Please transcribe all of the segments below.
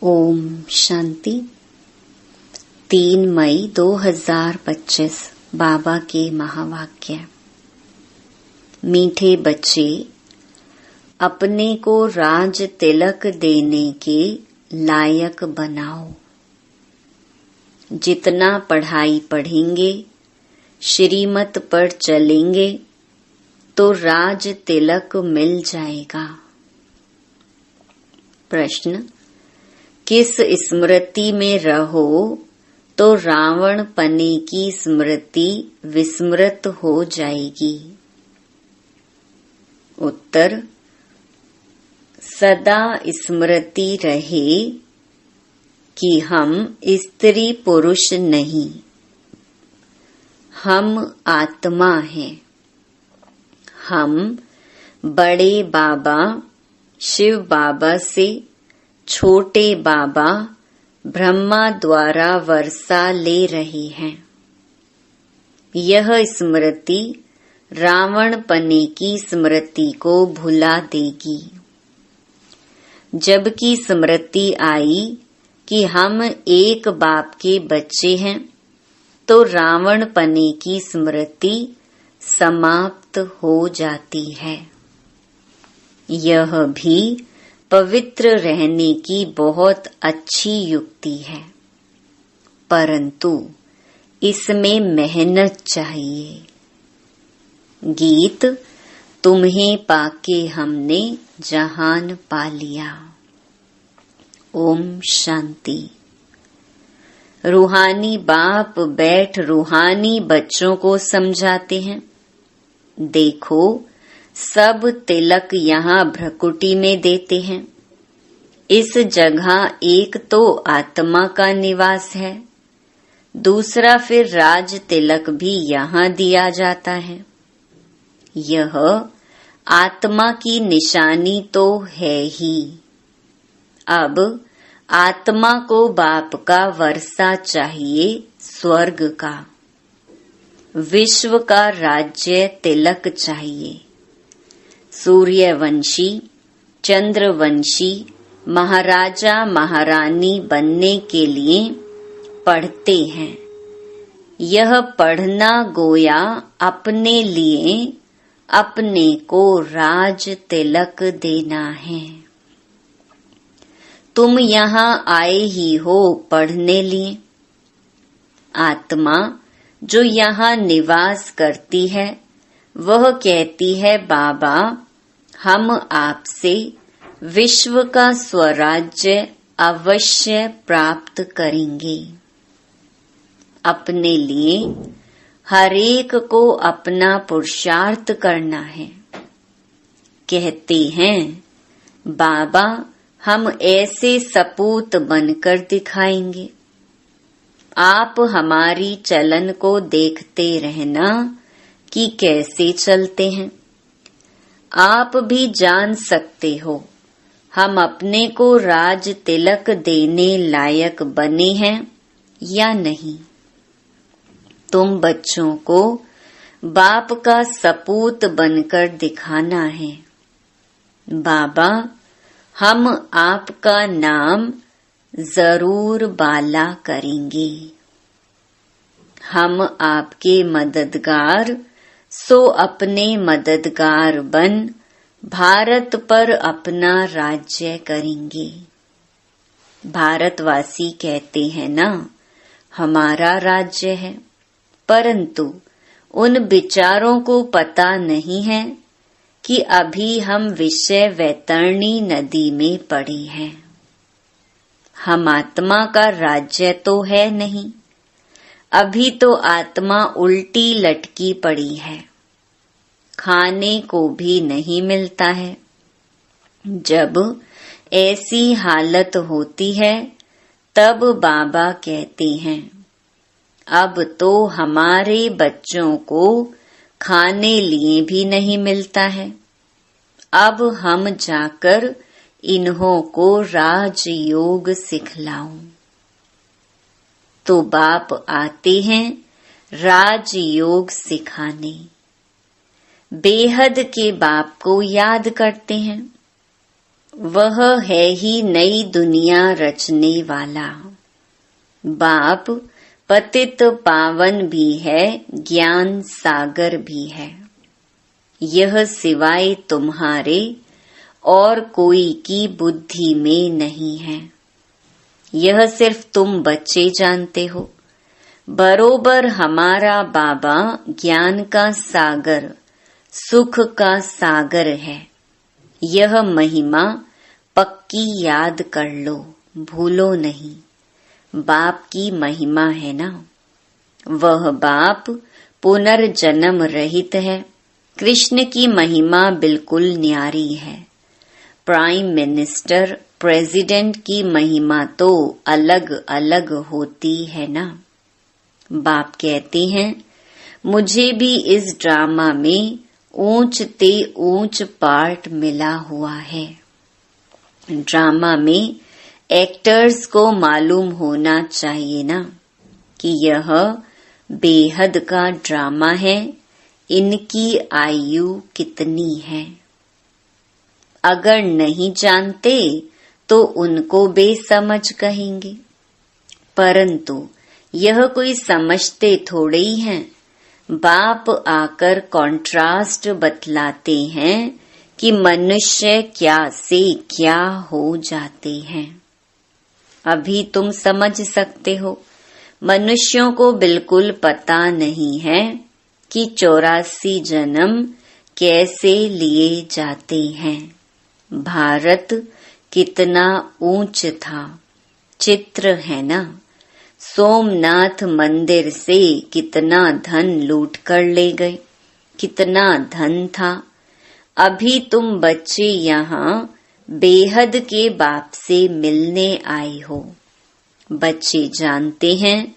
ओम शांति। 3 मई 2025 बाबा के महावाक्य। मीठे बच्चे, अपने को राज तिलक देने के लायक बनाओ। जितना पढ़ाई पढ़ेंगे, श्रीमत पर चलेंगे तो राज तिलक मिल जाएगा। प्रश्न, किस स्मृति में रहो तो रावण पने की स्मृति विस्मृत हो जाएगी? उत्तर, सदा स्मृति रहे कि हम स्त्री पुरुष नहीं, हम आत्मा हैं। हम बड़े बाबा शिव बाबा से छोटे बाबा ब्रह्मा द्वारा वर्षा ले रहे हैं। यह स्मृति रावण पने की स्मृति को भुला देगी। जबकि स्मृति आई कि हम एक बाप के बच्चे हैं, तो रावण पने की स्मृति समाप्त हो जाती है। यह भी पवित्र रहने की बहुत अच्छी युक्ति है, परंतु इसमें मेहनत चाहिए। गीत, तुम्हें पाके हमने जहान पा लिया। ओम शांति। रूहानी बाप बैठ रूहानी बच्चों को समझाते हैं। देखो, सब तिलक यहाँ भ्रकुटी में देते हैं। इस जगह एक तो आत्मा का निवास है, दूसरा फिर राज तिलक भी यहाँ दिया जाता है। यह आत्मा की निशानी तो है ही। अब आत्मा को बाप का वर्षा चाहिए, स्वर्ग का, विश्व का राज्य तिलक चाहिए। सूर्यवंशी, चंद्रवंशी, महाराजा महारानी बनने के लिए पढ़ते हैं। यह पढ़ना गोया अपने लिए अपने को राज तिलक देना है। तुम यहाँ आए ही हो पढ़ने लिए। आत्मा जो यहाँ निवास करती है, वह कहती है, बाबा, हम आपसे विश्व का स्वराज्य अवश्य प्राप्त करेंगे। अपने लिए हरेक को अपना पुरुषार्थ करना है। कहते हैं, बाबा, हम ऐसे सपूत बनकर दिखाएंगे। आप हमारी चलन को देखते रहना कि कैसे चलते हैं। आप भी जान सकते हो हम अपने को राज तिलक देने लायक बने हैं या नहीं। तुम बच्चों को बाप का सपूत बनकर दिखाना है। बाबा, हम आपका नाम जरूर बाला करेंगे। हम आपके मददगार, सो अपने मददगार बन भारत पर अपना राज्य करेंगे। भारतवासी कहते हैं ना, हमारा राज्य है, परंतु उन विचारों को पता नहीं है कि अभी हम विषय वैतरणी नदी में पड़े हैं। हम आत्मा का राज्य तो है नहीं, अभी तो आत्मा उल्टी लटकी पड़ी है, खाने को भी नहीं मिलता है। जब ऐसी हालत होती है, तब बाबा कहते हैं, अब तो हमारे बच्चों को खाने लिए भी नहीं मिलता है। अब हम जाकर इन्हों को राजयोग सिखलाऊं। तो बाप आते हैं राजयोग सिखाने। बेहद के बाप को याद करते हैं। वह है ही नई दुनिया रचने वाला। बाप पतित पावन भी है, ज्ञान सागर भी है। यह सिवाय तुम्हारे और कोई की बुद्धि में नहीं है। यह सिर्फ तुम बच्चे जानते हो। बरोबर हमारा बाबा ज्ञान का सागर, सुख का सागर है। यह महिमा पक्की याद कर लो, भूलो नहीं। बाप की महिमा है ना। वह बाप पुनर्जन्म रहित है। कृष्ण की महिमा बिल्कुल न्यारी है। प्राइम मिनिस्टर, प्रेसिडेंट की महिमा तो अलग अलग होती है ना। बाप कहते हैं, मुझे भी इस ड्रामा में ऊंच ते ऊंच पार्ट मिला हुआ है। ड्रामा में एक्टर्स को मालूम होना चाहिए ना कि यह बेहद का ड्रामा है। इनकी आयु कितनी है। अगर नहीं जानते तो उनको बेसमझ कहेंगे, परंतु यह कोई समझते थोड़े ही हैं। बाप आकर कॉन्ट्रास्ट बतलाते हैं कि मनुष्य क्या से क्या हो जाते हैं। अभी तुम समझ सकते हो। मनुष्यों को बिल्कुल पता नहीं है कि 84 जन्म कैसे लिए जाते हैं। भारत कितना ऊंच था, चित्र है ना। सोमनाथ मंदिर से कितना धन लूट कर ले गए, कितना धन था। अभी तुम बच्चे यहाँ बेहद के बाप से मिलने आए हो। बच्चे जानते हैं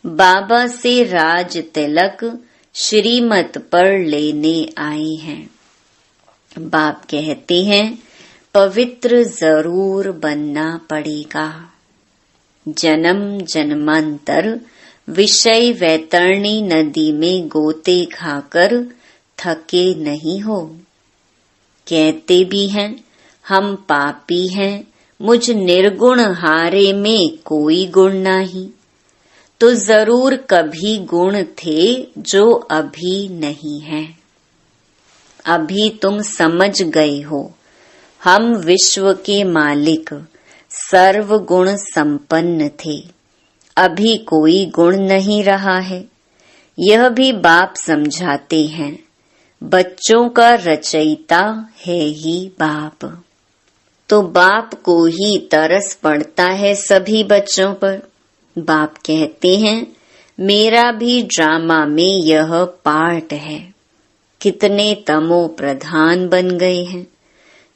बाबा से राज तिलक श्रीमत पर लेने आए हैं। बाप कहते हैं पवित्र जरूर बनना पड़ेगा। जन्म जन्मांतर विषय वैतरणी नदी में गोते खाकर थके नहीं हो। कहते भी हैं हम पापी हैं, मुझ निर्गुण हारे में कोई गुण नहीं। तो जरूर कभी गुण थे जो अभी नहीं है। अभी तुम समझ गए हो हम विश्व के मालिक सर्व गुण संपन्न थे। अभी कोई गुण नहीं रहा है। यह भी बाप समझाते हैं। बच्चों का रचयिता है ही बाप। तो बाप को ही तरस पड़ता है सभी बच्चों पर। बाप कहते हैं मेरा भी ड्रामा में यह पार्ट है। कितने तमो प्रधान बन गए हैं।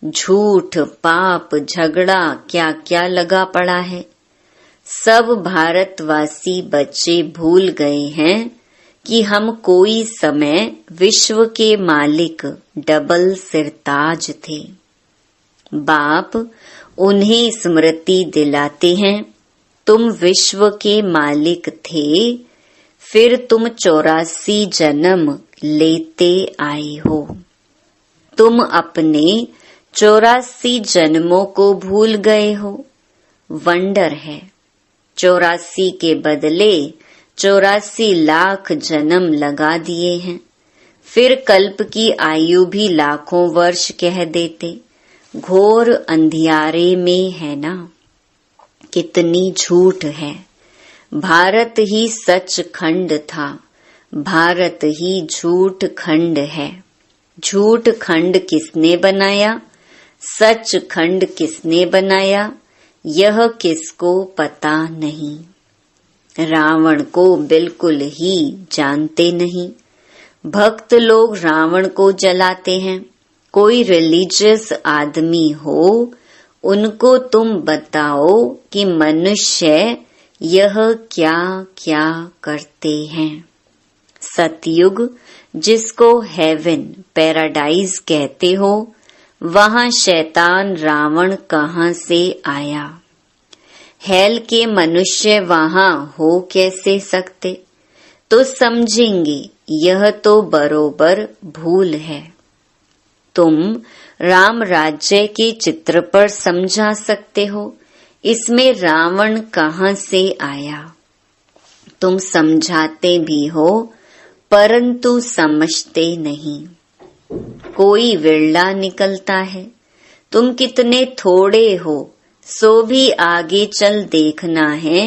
झूठ, पाप, झगड़ा क्या क्या लगा पड़ा है। सब भारतवासी बच्चे भूल गए हैं कि हम कोई समय विश्व के मालिक डबल सिरताज थे। बाप उन्हें स्मृति दिलाते हैं तुम विश्व के मालिक थे, फिर तुम 84 जन्म लेते आए हो। तुम अपने 84 जन्मों को भूल गए हो। वंडर है। 84 के बदले 84 लाख जन्म लगा दिए हैं। फिर कल्प की आयु भी लाखों वर्ष कह देते। घोर अंधियारे में है ना। कितनी झूठ है। भारत ही सच खंड था, भारत ही झूठ खंड है। झूठ खंड किसने बनाया, सच खंड किसने बनाया, यह किसको पता नहीं। रावण को बिल्कुल ही जानते नहीं। भक्त लोग रावण को जलाते हैं। कोई रिलीजियस आदमी हो, उनको तुम बताओ कि मनुष्य यह क्या क्या करते हैं। सतयुग जिसको हेवन, पैराडाइज कहते हो, वहां शैतान रावण कहाँ से आया। हेल के मनुष्य वहां हो कैसे सकते। तो समझेंगे यह तो बरोबर भूल है। तुम राम राज्य के चित्र पर समझा सकते हो, इसमें रावण कहाँ से आया? तुम समझाते भी हो परंतु समझते नहीं। कोई विरला निकलता है। तुम कितने थोड़े हो, सो भी आगे चल देखना है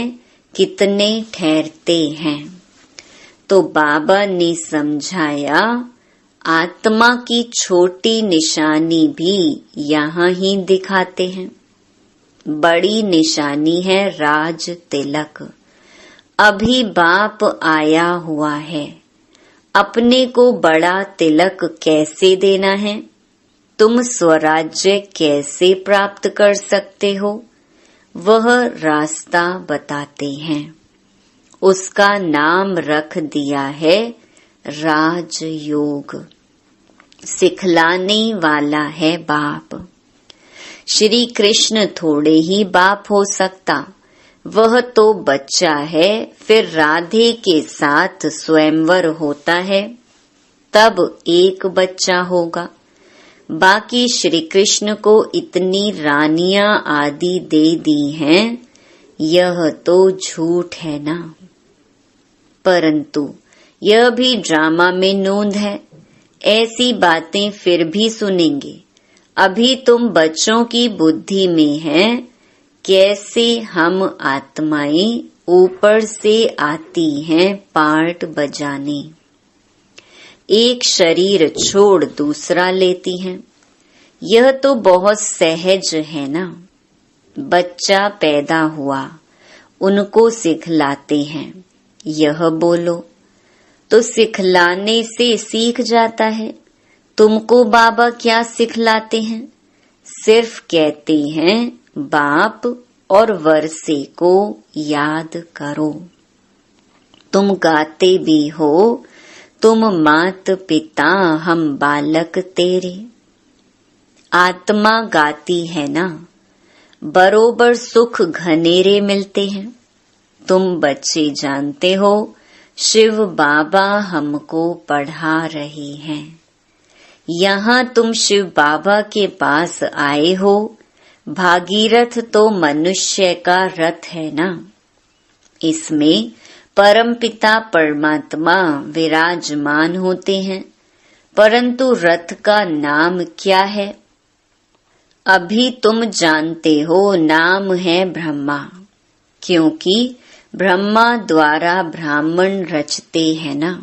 कितने ठहरते हैं। तो बाबा ने समझाया, आत्मा की छोटी निशानी भी यहाँ ही दिखाते हैं। बड़ी निशानी है राज तिलक। अभी बाप आया हुआ है। अपने को बड़ा तिलक कैसे देना है? तुम स्वराज्य कैसे प्राप्त कर सकते हो? वह रास्ता बताते हैं। उसका नाम रख दिया है राजयोग। सिखलाने वाला है बाप। श्री कृष्ण थोड़े ही बाप हो सकता, वह तो बच्चा है। फिर राधे के साथ स्वयंवर होता है, तब एक बच्चा होगा। बाकी श्री कृष्ण को इतनी रानियां आदि दे दी हैं, यह तो झूठ है ना। परंतु यह भी ड्रामा में नोंद है। ऐसी बातें फिर भी सुनेंगे। अभी तुम बच्चों की बुद्धि में हैं, कैसे हम आत्माएं ऊपर से आती हैं पार्ट बजाने। एक शरीर छोड़ दूसरा लेती हैं। यह तो बहुत सहज है ना। बच्चा पैदा हुआ, उनको सिखलाते हैं, यह बोलो, तो सिखलाने से सीख जाता है। तुमको बाबा क्या सिखलाते हैं? सिर्फ कहते हैं बाप और वर्षे को याद करो। तुम गाते भी हो, तुम मात पिता हम बालक तेरे। आत्मा गाती है ना, बरोबर सुख घनेरे मिलते हैं। तुम बच्चे जानते हो, शिव बाबा हमको पढ़ा रहे हैं। यहाँ तुम शिव बाबा के पास आए हो। भागीरथ तो मनुष्य का रथ है ना। इसमें परमपिता परमात्मा विराजमान होते हैं, परंतु रथ का नाम क्या है? अभी तुम जानते हो, नाम है ब्रह्मा, क्योंकि ब्रह्मा द्वारा ब्राह्मण रचते हैं ना।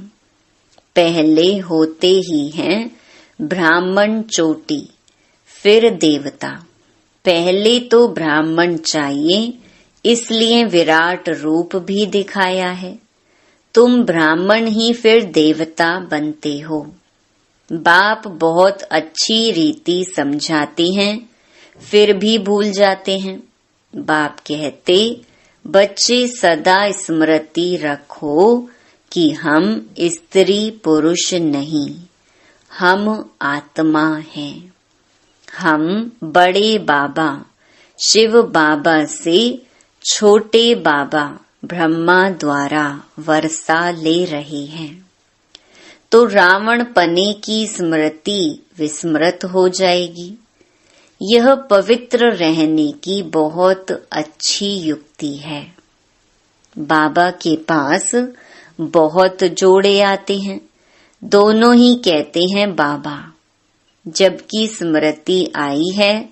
पहले होते ही हैं ब्राह्मण चोटी, फिर देवता। पहले तो ब्राह्मण चाहिए, इसलिए विराट रूप भी दिखाया है। तुम ब्राह्मण ही फिर देवता बनते हो। बाप बहुत अच्छी रीति समझाते हैं, फिर भी भूल जाते हैं। बाप कहते, बच्चे सदा स्मृति रखो कि हम स्त्री पुरुष नहीं, हम आत्मा हैं। हम बड़े बाबा शिव बाबा से छोटे बाबा ब्रह्मा द्वारा वर्षा ले रहे हैं। तो रावण पने की स्मृति विस्मृत हो जाएगी। यह पवित्र रहने की बहुत अच्छी युक्ति है। बाबा के पास बहुत जोड़े आते हैं, दोनों ही कहते हैं बाबा। जबकि स्मृति आई है,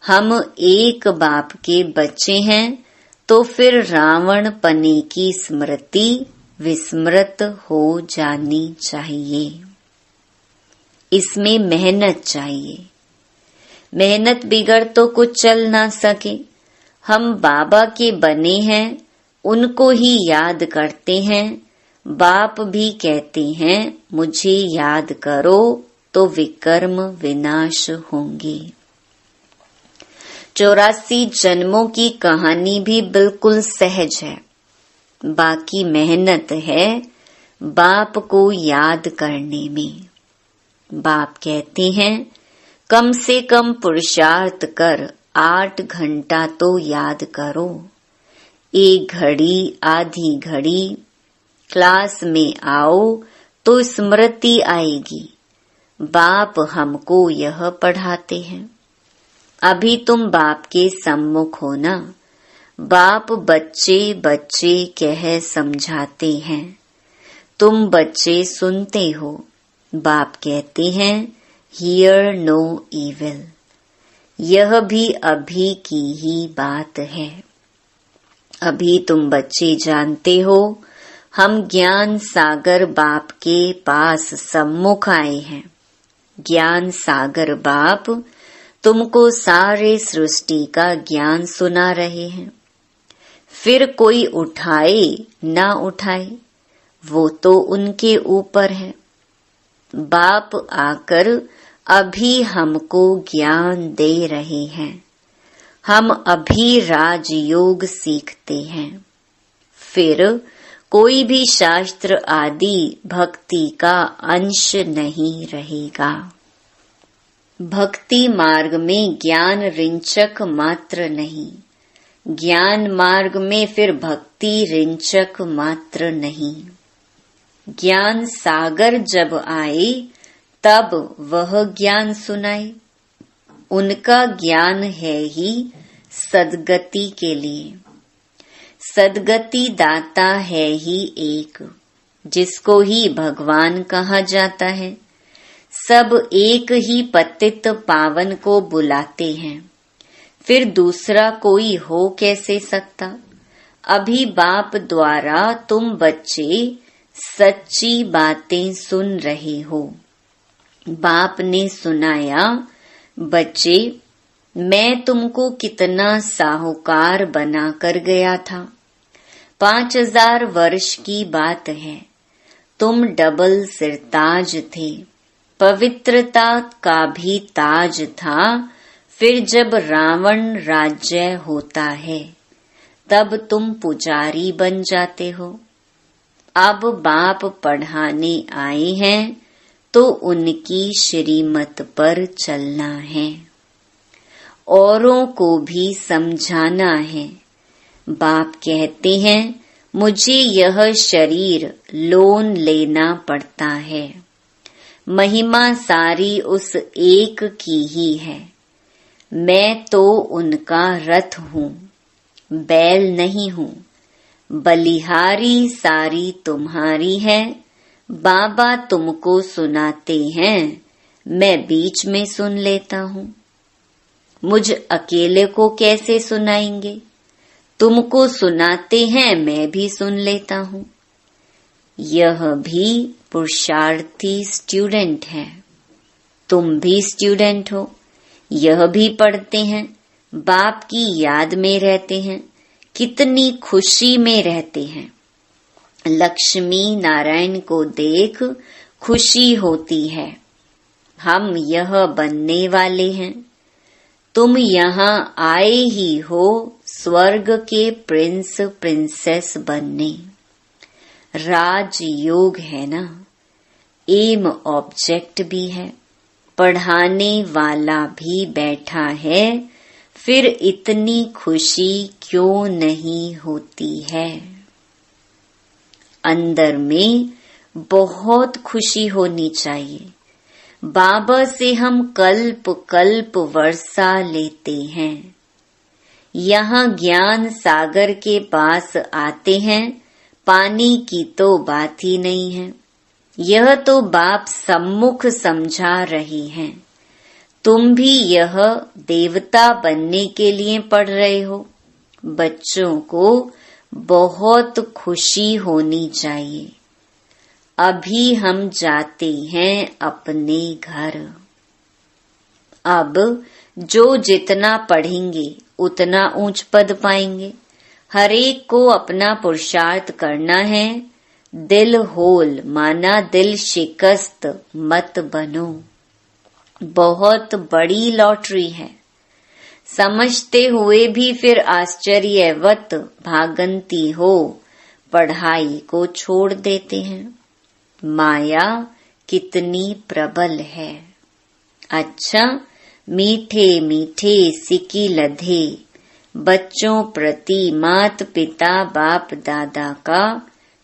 हम एक बाप के बच्चे हैं, तो फिर रावण पने की स्मृति विस्मृत हो जानी चाहिए। इसमें मेहनत चाहिए। मेहनत बिगड़ तो कुछ चल ना सके। हम बाबा के बने हैं, उनको ही याद करते हैं। बाप भी कहते हैं, मुझे याद करो तो विकर्म विनाश होंगे। 84 जन्मों की कहानी भी बिल्कुल सहज है। बाकी मेहनत है बाप को याद करने में। बाप कहते हैं, कम से कम पुरुषार्थ कर 8 घंटा तो याद करो। 1 घड़ी आधी घड़ी क्लास में आओ तो स्मृति आएगी। बाप हमको यह पढ़ाते हैं। अभी तुम बाप के सम्मुख हो ना। बाप बच्चे बच्चे कह समझाते हैं, तुम बच्चे सुनते हो। बाप कहते हैं हियर नो इविल। यह भी अभी की ही बात है। अभी तुम बच्चे जानते हो हम ज्ञान सागर बाप के पास सम्मुख आए हैं। ज्ञान सागर बाप तुमको सारे सृष्टि का ज्ञान सुना रहे हैं। फिर कोई उठाए ना उठाए वो तो उनके ऊपर है। बाप आकर अभी हमको ज्ञान दे रहे हैं। हम अभी राजयोग सीखते हैं। फिर कोई भी शास्त्र आदि भक्ति का अंश नहीं रहेगा। भक्ति मार्ग में ज्ञान रिंचक मात्र नहीं, ज्ञान मार्ग में फिर भक्ति रिंचक मात्र नहीं। ज्ञान सागर जब आए तब वह ज्ञान सुनाए। उनका ज्ञान है ही सद्गति के लिए। सद्गति दाता है ही एक, जिसको ही भगवान कहा जाता है। सब एक ही पतित पावन को बुलाते हैं, फिर दूसरा कोई हो कैसे सकता। अभी बाप द्वारा तुम बच्चे सच्ची बातें सुन रहे हो। बाप ने सुनाया, बच्चे मैं तुमको कितना साहूकार बना कर गया था। 5000 वर्ष की बात है। तुम डबल सिरताज थे। पवित्रता का भी ताज था। फिर जब रावण राज्य होता है तब तुम पुजारी बन जाते हो। अब बाप पढ़ाने आए हैं तो उनकी श्रीमत पर चलना है, औरों को भी समझाना है। बाप कहते हैं मुझे यह शरीर लोन लेना पड़ता है। महिमा सारी उस एक की ही है। मैं तो उनका रथ हूँ, बैल नहीं हूँ। बलिहारी सारी तुम्हारी है। बाबा तुमको सुनाते हैं, मैं बीच में सुन लेता हूँ। मुझ अकेले को कैसे सुनाएंगे? तुमको सुनाते हैं, मैं भी सुन लेता हूँ। यह भी पुरुषार्थी स्टूडेंट है। तुम भी स्टूडेंट हो। यह भी पढ़ते हैं, बाप की याद में रहते हैं, कितनी खुशी में रहते हैं। लक्ष्मी नारायण को देख खुशी होती है। हम यह बनने वाले हैं। तुम यहाँ आए ही हो स्वर्ग के प्रिंस प्रिंसेस बनने। राजयोग है ना, एम ऑब्जेक्ट भी है, पढ़ाने वाला भी बैठा है। फिर इतनी खुशी क्यों नहीं होती है? अंदर में बहुत खुशी होनी चाहिए। बाबा से हम कल्प कल्प वर्षा लेते हैं। यहाँ ज्ञान सागर के पास आते हैं, पानी की तो बात ही नहीं है। यह तो बाप सम्मुख समझा रही हैं। तुम भी यह देवता बनने के लिए पढ़ रहे हो। बच्चों को बहुत खुशी होनी चाहिए। अभी हम जाते हैं अपने घर। अब जो जितना पढ़ेंगे उतना ऊंच पद पाएंगे। हरेक को अपना पुरुषार्थ करना है। दिल होल माना दिल शिकस्त मत बनो। बहुत बड़ी लॉटरी है। समझते हुए भी फिर आश्चर्यवत भागंती हो पढ़ाई को छोड़ देते हैं। माया कितनी प्रबल है। अच्छा, मीठे मीठे सिकी लधे बच्चों प्रति मात पिता बाप दादा का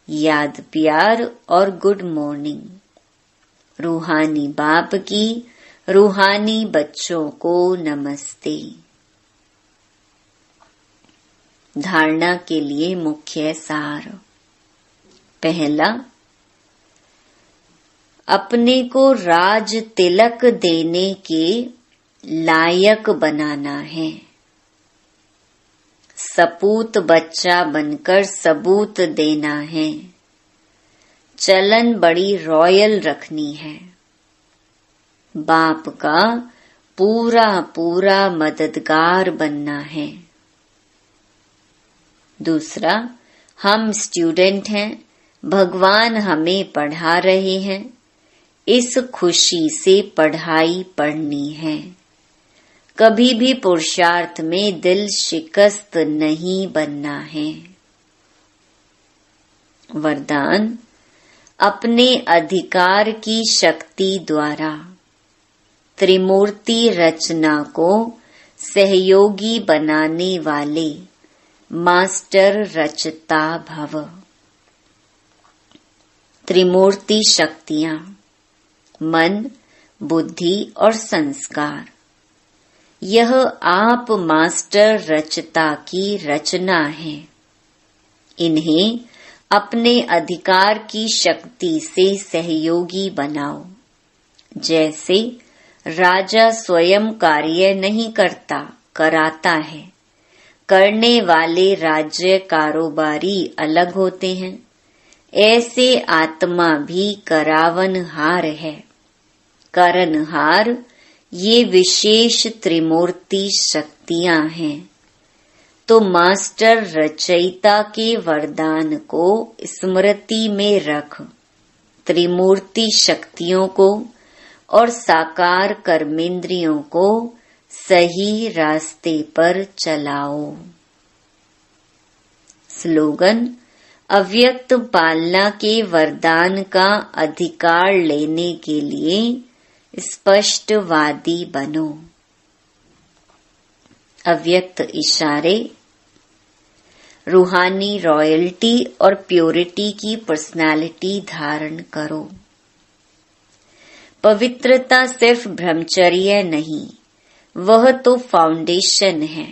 याद प्यार और गुड मॉर्निंग। रूहानी बाप की रूहानी बच्चों को नमस्ते। धारणा के लिए मुख्य सार। पहला, अपने को राज तिलक देने के लायक बनाना है। सपूत बच्चा बनकर सबूत देना है। चलन बड़ी रॉयल रखनी है। बाप का पूरा पूरा मददगार बनना है। दूसरा, हम स्टूडेंट हैं, भगवान हमें पढ़ा रहे हैं, इस खुशी से पढ़ाई पढ़नी है। कभी भी पुरुषार्थ में दिल शिकस्त नहीं बनना है। वरदान, अपने अधिकार की शक्ति द्वारा त्रिमूर्ति रचना को सहयोगी बनाने वाले मास्टर रचता भव। त्रिमूर्ति शक्तियां मन, बुद्धि और संस्कार, यह आप मास्टर रचता की रचना है। इन्हें अपने अधिकार की शक्ति से सहयोगी बनाओ। जैसे राजा स्वयं कार्य नहीं करता, कराता है। करने वाले राज्य कारोबारी अलग होते हैं। ऐसे आत्मा भी करावनहार है। करनहार ये विशेष त्रिमूर्ति शक्तियां हैं। तो मास्टर रचयिता के वरदान को स्मृति में रख त्रिमूर्ति शक्तियों को और साकार कर्मेंद्रियों को सही रास्ते पर चलाओ। स्लोगन, अव्यक्त पालना के वरदान का अधिकार लेने के लिए स्पष्टवादी बनो। अव्यक्त इशारे, रूहानी रॉयल्टी और प्योरिटी की पर्सनालिटी धारण करो। पवित्रता सिर्फ ब्रह्मचर्य नहीं, वह तो फाउंडेशन है,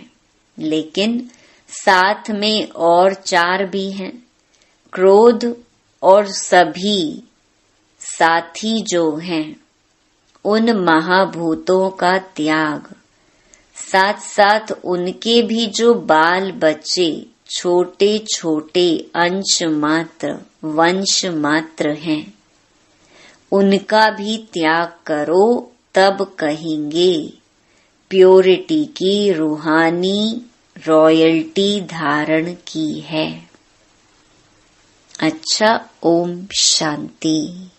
लेकिन साथ में और 4 भी हैं। क्रोध और सभी साथी जो हैं, उन महाभूतों का त्याग, साथ साथ उनके भी जो बाल बच्चे छोटे छोटे अंश मात्र वंश मात्र हैं, उनका भी त्याग करो, तब कहेंगे प्योरिटी की रूहानी रॉयल्टी धारण की है। अच्छा, ओम शांति।